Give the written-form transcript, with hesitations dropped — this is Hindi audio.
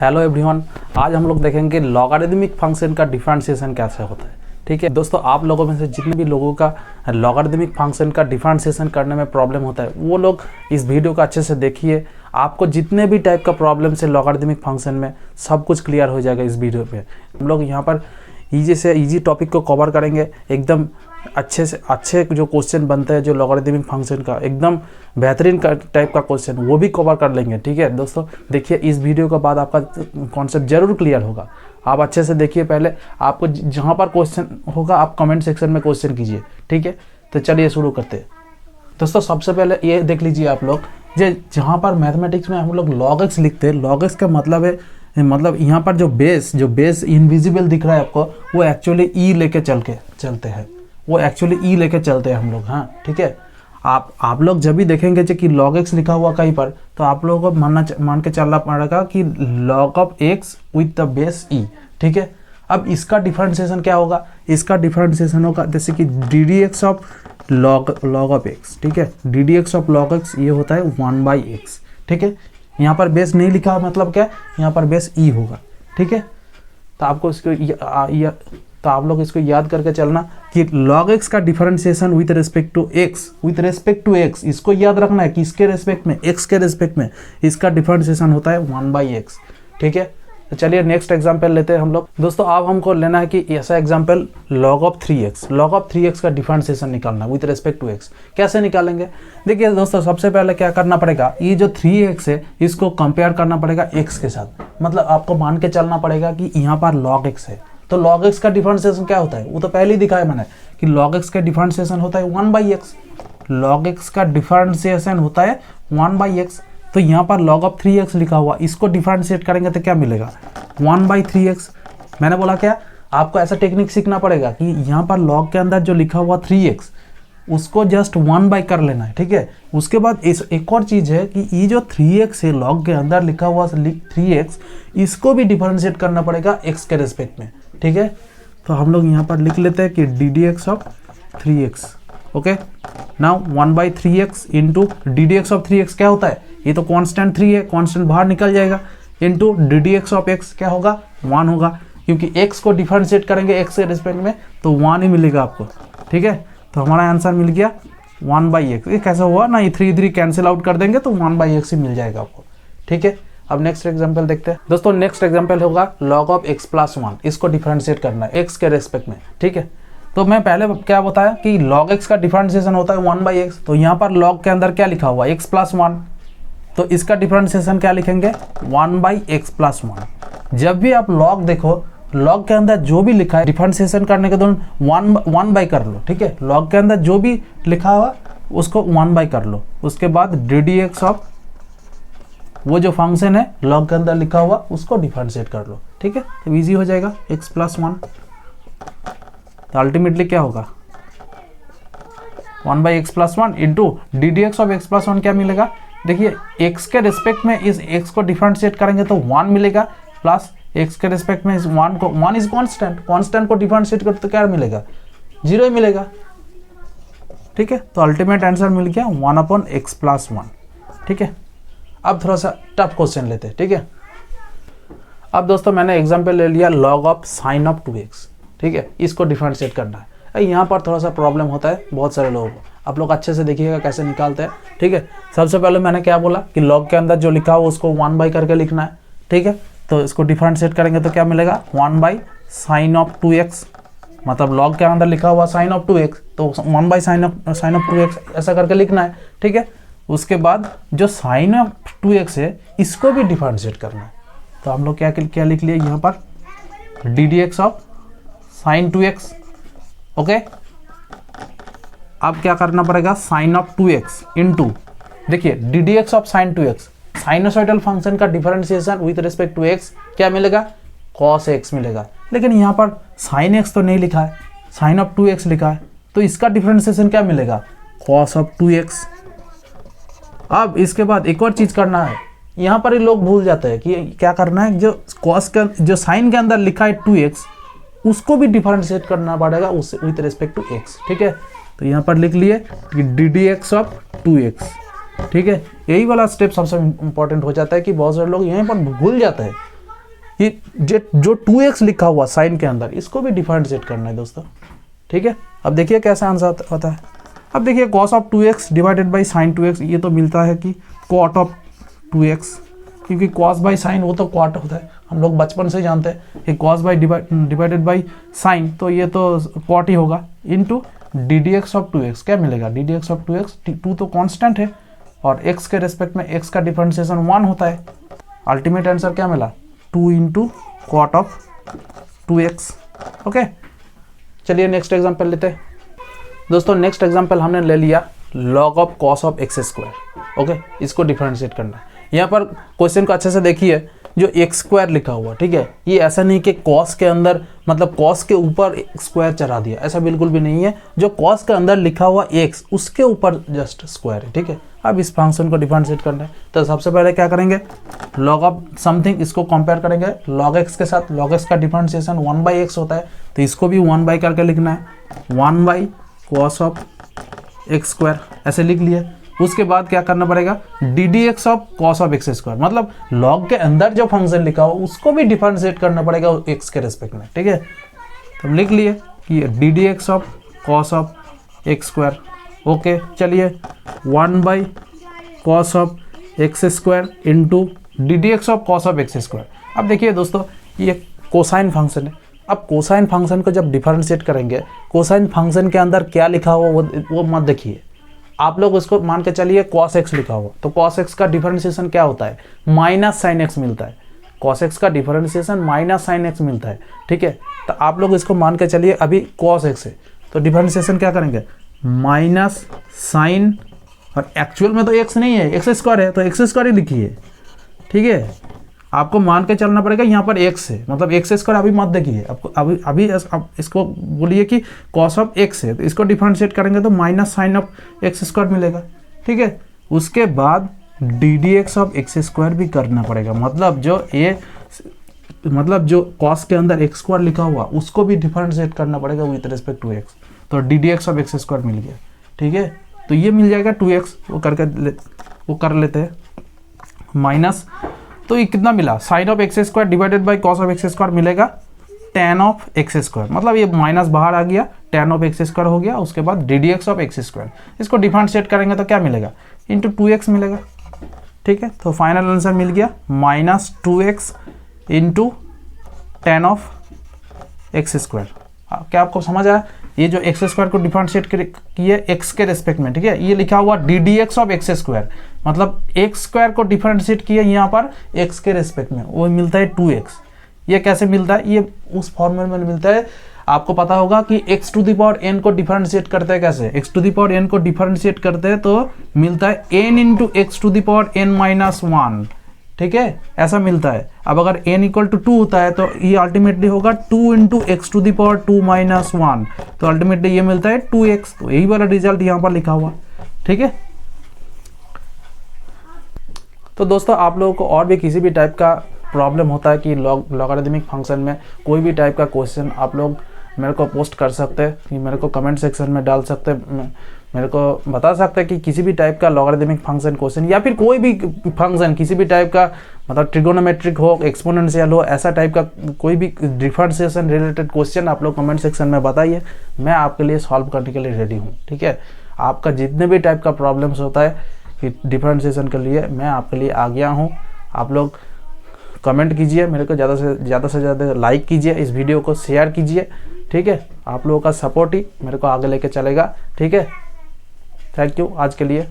हेलो एवरीवन, आज हम लोग देखेंगे लॉगरिदमिक फंक्शन का डिफरेंशिएशन कैसे होता है। ठीक है दोस्तों, आप लोगों में से जितने भी लोगों का लॉगरिदमिक फंक्शन का डिफरेंशिएशन करने में प्रॉब्लम होता है वो लोग इस वीडियो को अच्छे से देखिए। आपको जितने भी टाइप का प्रॉब्लम से लॉगरिदमिक फंक्शन में सब कुछ क्लियर हो जाएगा इस वीडियो पे। हम लोग यहाँ पर ईजी से ईजी टॉपिक को कवर करेंगे, एकदम अच्छे से अच्छे जो क्वेश्चन बनते हैं जो लॉगरिदमिक फंक्शन का एकदम बेहतरीन टाइप का क्वेश्चन वो भी कवर कर लेंगे। ठीक है दोस्तों, देखिए इस वीडियो के बाद आपका कॉन्सेप्ट जरूर क्लियर होगा। आप अच्छे से देखिए, पहले आपको जहाँ पर क्वेश्चन होगा आप कमेंट सेक्शन में क्वेश्चन कीजिए। ठीक है, तो चलिए शुरू करते हैं। दोस्तों सबसे पहले ये देख लीजिए आप लोग, जहाँ पर मैथमेटिक्स में हम लोग लॉग एक्स लिखते हैं, लॉग एक्स का मतलब है मतलब यहाँ पर जो बेस इनविजिबल दिख रहा है आपको वो एक्चुअली ई लेके चलते हैं, वो एक्चुअली ई लेके चलते हैं हम लोग। हाँ ठीक है, आप लोग जब भी देखेंगे कि लॉग एक्स लिखा हुआ कहीं पर तो आप लोगों को मान के चलना पड़ेगा कि log of X with the base E. ठीक है, अब इसका डिफरेंशिएशन क्या होगा? इसका डिफरेंशिएशन होगा जैसे कि D D X of log of x. ठीक है, D D X of log x ये होता है 1/x। ठीक है, यहाँ पर बेस नहीं लिखा मतलब क्या, यहाँ पर बेस ई होगा। ठीक है, तो आपको इसको तो आप लोग इसको याद करके चलना कि log x का differentiation with respect to x, इसको याद रखना है कि इसके रेस्पेक्ट में, x के रेस्पेक्ट में इसका डिफरेंशिएशन होता है 1/x। ठीक है, तो चलिए नेक्स्ट एग्जांपल लेते हैं हम लोग। दोस्तों अब हमको लेना है कि ऐसा एग्जांपल log ऑफ 3x का डिफरेंशिएशन निकालना विथ रिस्पेक्ट टू x। कैसे निकालेंगे? देखिए दोस्तों, सबसे पहले क्या करना पड़ेगा, ये जो 3x है इसको कंपेयर करना पड़ेगा x के साथ। मतलब आपको मान के चलना पड़ेगा कि यहाँ पर log x है, तो log x का डिफरेंशिएशन क्या होता है वो तो पहले ही दिखाया मैंने कि log x का डिफरेंशिएशन होता है 1/x। log x का डिफरेंशिएशन होता है 1/x। तो यहाँ पर log ऑफ 3x लिखा हुआ, इसको डिफरेंशिएट करेंगे तो क्या मिलेगा? 1/3x। मैंने बोला क्या, आपको ऐसा टेक्निक सीखना पड़ेगा कि यहाँ पर log के अंदर जो लिखा हुआ 3x उसको जस्ट 1/, कर लेना है। ठीक है, उसके बाद एक और चीज़ है कि ये जो 3x है log के अंदर लिखा हुआ 3x, इसको भी डिफरेंशिएट करना पड़ेगा x के रेस्पेक्ट में। ठीक है, तो हम लोग यहाँ पर लिख लेते हैं कि D D X of 3x। Okay, now 1/3x into D D X of 3x क्या होता है? ये तो कांस्टेंट 3 है, कांस्टेंट बाहर निकल जाएगा, into D D X of x क्या होगा? 1 होगा, क्योंकि x को डिफरेंशिएट करेंगे x के रिस्पेक्ट में तो 1 ही मिलेगा आपको। ठीक है, तो हमारा आंसर मिल गया 1/x। ये कैसे हुआ ना, ये 3 कैंसिल आउट कर देंगे तो 1/x ही मिल जाएगा आपको। ठीक है, अब नेक्स्ट एग्जांपल देखते हैं। दोस्तों नेक्स्ट एग्जांपल होगा log ऑफ x + 1, इसको डिफरेंशिएट करना है x के रेस्पेक्ट में। ठीक है, तो मैं पहले क्या बताया कि log x का डिफरेंशिएशन होता है 1/x। तो यहाँ पर log के अंदर क्या लिखा हुआ है? x + 1, तो इसका डिफरेंशिएशन क्या लिखेंगे? 1/x + 1। जब भी आप log देखो, log के अंदर जो भी लिखा है डिफरेंशिएशन करने के दौरान 1/, कर लो। ठीक है, log के अंदर जो भी लिखा हुआ उसको 1/, कर लो। उसके बाद डी डी एक्स ऑफ वो जो फंक्शन है log के अंदर लिखा हुआ उसको डिफरेंशिएट कर लो। ठीक है, तो इजी हो जाएगा x + 1। तो अल्टीमेटली क्या होगा? 1/x + 1 into D D X of x + 1 क्या मिलेगा? देखिए x के रिस्पेक्ट में इस x को डिफरेंशिएट करेंगे तो 1 मिलेगा, प्लस x के रिस्पेक्ट में इस 1 इज कांस्टेंट को डिफरेंशिएट करते तो क्या मिलेगा? 0 ही मिलेगा। ठीक है, तो अल्टीमेट आंसर मिल गया 1/x + 1। ठीक है, अब थोड़ा सा टफ क्वेश्चन लेते हैं। ठीक है, अब दोस्तों मैंने एग्जांपल ले लिया log of sin of 2x। ठीक है, इसको डिफरेंशिएट करना है। यहाँ पर थोड़ा सा प्रॉब्लम होता है बहुत सारे लोगों को, आप लोग अच्छे से देखिएगा कैसे निकालते हैं। ठीक है, सबसे पहले मैंने क्या बोला कि log के अंदर जो लिखा हो उसको 1/, करके लिखना है। ठीक है, तो इसको डिफरेंशिएट करेंगे तो क्या मिलेगा? 1/sin of 2x। मतलब log के अंदर लिखा हुआ sin ऑफ 2x तो 1/sin ऑफ 2x ऐसा करके लिखना है। ठीक है, उसके बाद जो sin ऑफ 2x है इसको भी डिफरेंशिएट करना है। तो हम लोग क्या लिख लिए यहाँ पर? D D X of sin 2x। Okay, अब क्या करना पड़ेगा? sin ऑफ 2x इंटू, देखिए D D X of sin 2x, sinusoidal function का differentiation with respect to x क्या मिलेगा? cos x मिलेगा। लेकिन यहाँ पर sin x तो नहीं लिखा है, sin ऑफ 2x लिखा है, तो इसका डिफरेंशिएशन क्या मिलेगा? cos of 2x। अब इसके बाद एक और चीज करना है, यहाँ पर ही लोग भूल जाते हैं कि क्या करना है, जो cos का जो sin के अंदर लिखा है 2x उसको भी डिफरेंशिएट करना पड़ेगा उससे विथ रिस्पेक्ट टू x। ठीक है, तो यहाँ पर लिख लिए कि D D X of 2x। ठीक है, यही वाला स्टेप सबसे इंपॉर्टेंट हो जाता है कि बहुत सारे लोग यहीं पर भूल जाते हैं ये जो 2x लिखा हुआ साइन के अंदर, इसको भी डिफरेंशिएट करना है दोस्तों, ठीक है। अब देखिए कैसे आंसर होता है। अब देखिए cos of 2x divided by sine 2x, ये तो मिलता है कि cot ऑफ 2x, क्योंकि cos बाई साइन वो तो cot होता है, हम लोग बचपन से जानते हैं कि cos by divided by sine, तो ये तो cot ही होगा, इनटू ddx ऑफ 2x। क्या मिलेगा? ddx ऑफ 2x, 2 तो कांस्टेंट है और x के रेस्पेक्ट में x का डिफरेंशिएशन 1 होता है। अल्टीमेट आंसर क्या मिला? 2 into cot of 2x। Okay, चलिए नेक्स्ट एग्जांपल लेते हैं दोस्तों। नेक्स्ट एग्जांपल हमने ले लिया log of cos of x square. Okay, इसको डिफरेंशिएट करना है। यहाँ पर क्वेश्चन को अच्छे से देखिए, जो x स्क्वायर लिखा हुआ, ठीक है, ये ऐसा नहीं कि cos के अंदर मतलब cos के ऊपर स्क्वायर चढ़ा दिया, ऐसा बिल्कुल भी नहीं है। जो cos के अंदर लिखा हुआ x, उसके ऊपर जस्ट स्क्वायर है, ठीक है। अब इस फंक्शन को डिफरेंशिएट करना है, तो सबसे पहले क्या करेंगे? log ऑफ समथिंग, इसको कंपेयर करेंगे log x के साथ। log x का डिफरेंशिएशन 1/x होता है, तो इसको भी 1 करके लिखना है, 1 cos ऑफ x स्क्वायर, ऐसे लिख लिए। उसके बाद क्या करना पड़ेगा? ddx of cos of x square, मतलब log के अंदर जो फंक्शन लिखा हो उसको भी डिफरेंशिएट करना पड़ेगा x के रेस्पेक्ट में, ठीक है। तो लिख लिए कि ddx of cos of x square. Okay, चलिए 1 cos of x square into ddx of cos of x square. अब देखिए दोस्तों, ये कोसाइन फंक्शन है। अब कोसाइन फंक्शन को जब डिफरेंशिएट करेंगे, कोसाइन फंक्शन के अंदर क्या लिखा हुआ वो मत देखिए, आप लोग उसको मान के चलिए cos x लिखा हुआ, तो cos x का डिफरेंशिएशन क्या होता है? माइनस साइन x मिलता है। cos x का डिफरेंशिएशन माइनस साइन x मिलता है, ठीक है। तो आप लोग इसको मान के चलिए, अभी cos x है तो डिफरेंशिएशन क्या करेंगे? माइनस साइन, और एक्चुअल में तो x नहीं है, x स्क्वायर है, तो x स्क्वायर ही लिखिए, ठीक है। आपको मान के चलना पड़ेगा, यहाँ पर x है, मतलब x स्क्वायर अभी मत देखिए, आपको अभी इसको बोलिए कि cos ऑफ x है, तो इसको डिफरेंशिएट करेंगे तो minus sine of x square मिलेगा, ठीक है। उसके बाद ddx ऑफ x स्क्वायर भी करना पड़ेगा, मतलब जो cos के अंदर x स्क्वायर लिखा हुआ उसको भी डिफरेंशिएट करना पड़ेगा विथ रिस्पेक्ट टू x, तो ddx ऑफ x स्क्वायर मिल गया, ठीक है। तो ये मिल जाएगा 2x, वो कर लेते हैं माइनस, तो ये कितना मिला? Sine of x square divided by cos of x square मिलेगा tan ऑफ x स्क्वायर, मतलब ये माइनस बाहर आ गया, tan ऑफ x स्क्वायर हो गया। उसके बाद ddx ऑफ x स्क्वायर, इसको डिफरेंशिएट करेंगे तो क्या मिलेगा? इंटू 2x मिलेगा, ठीक है। तो फाइनल आंसर मिल गया minus 2x into tan of x square. क्या आपको समझ आया? ये जो x स्क्वायर को डिफरेंशिएट किए x के रेस्पेक्ट में, ठीक है, ये लिखा हुआ ddx ऑफ x स्क्वायर, मतलब x स्क्वायर को डिफरेंशिएट किए यहाँ पर x के रेस्पेक्ट में, वो मिलता है 2x। ये कैसे मिलता है? ये उस फॉर्मूले में मिलता है, आपको पता होगा कि x to the power n को डिफरेंशिएट करते हैं कैसे? x to the power n को डिफरेंशिएट करते हैं तो मिलता है n into X to the power n minus 1, ठीक है, ऐसा मिलता है। अब अगर n इक्वल टू 2 होता है तो ये अल्टीमेटली होगा 2 into X to the power 2 minus 1, तो अल्टीमेटली ये मिलता है 2x। तो यही वाला रिजल्ट यहाँ पर लिखा हुआ, ठीक है। तो दोस्तों, आप लोगों को और भी किसी भी टाइप का प्रॉब्लम होता है कि लॉगरिदमिक फंक्शन में कोई भी टाइप का क्वेश्चन, आप लोग मेरे को पोस्ट कर सकते हैं, कि मेरे को कमेंट सेक्शन में डाल सकते हैं, मेरे को बता सकते हैं कि किसी भी टाइप का लॉगरिदमिक फंक्शन क्वेश्चन या फिर कोई भी फंक्शन किसी भी टाइप का, मतलब ट्रिगोनोमेट्रिक हो, एक्सपोनेंशियल हो, ऐसा टाइप का कोई भी डिफरेंशिएशन रिलेटेड क्वेश्चन आप लोग कमेंट सेक्शन में बताइए, मैं आपके लिए सॉल्व करने के लिए रेडी हूँ, ठीक है। आपका जितने भी टाइप का प्रॉब्लम्स होता है कि डिफरेंशिएशन के लिए, मैं आपके लिए आ गया हूँ। आप लोग कमेंट कीजिए, मेरे को ज़्यादा से ज़्यादा लाइक कीजिए, इस वीडियो को शेयर कीजिए, ठीक है। आप लोगों का सपोर्ट ही मेरे को आगे लेके चलेगा, ठीक है। थैंक यू आज के लिए।